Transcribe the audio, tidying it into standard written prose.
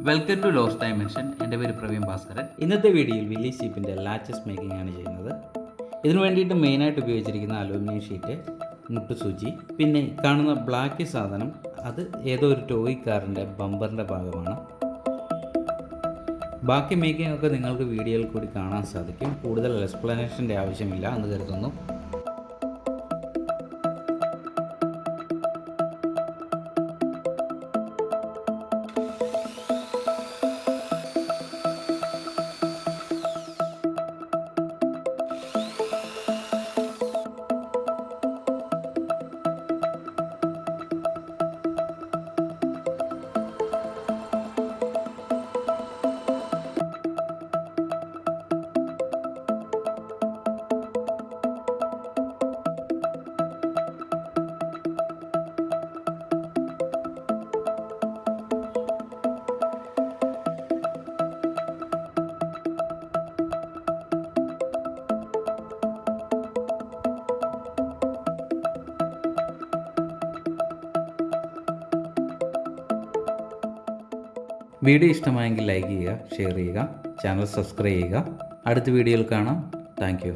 Welcome to Lostdimension. എൻ്റെ പേര് പ്രവീൺ ഭാസ്കരൻ. ഇന്നത്തെ വീഡിയോയിൽ വില്ലീസ് ഷീപ്പിൻ്റെ ലാച്ചസ് മേക്കിംഗ് ആണ് ചെയ്യുന്നത്. ഇതിനു വേണ്ടിയിട്ട് മെയിനായിട്ട് ഉപയോഗിച്ചിരിക്കുന്ന അലൂമിനിയം ഷീറ്റ്, മുട്ടുസൂചി, പിന്നെ കാണുന്ന ബ്ലാക്ക് സാധനം അത് ഏതോ ഒരു ടോയ് കാറിൻ്റെ ബമ്പറിൻ്റെ ഭാഗമാണ്. ബാക്കി മേക്കിംഗ് ഒക്കെ നിങ്ങൾക്ക് വീഡിയോയിൽ കൂടി കാണാൻ സാധിക്കും. കൂടുതൽ എക്സ്പ്ലനേഷൻ്റെ ആവശ്യമില്ല എന്ന് കരുതുന്നു. വീഡിയോ ഇഷ്ടമായെങ്കിൽ ലൈക്ക് ചെയ്യുക, ഷെയർ ചെയ്യുക, ചാനൽ സബ്സ്ക്രൈബ് ചെയ്യുക. അടുത്ത വീഡിയോയിൽ കാണാം. Thank you.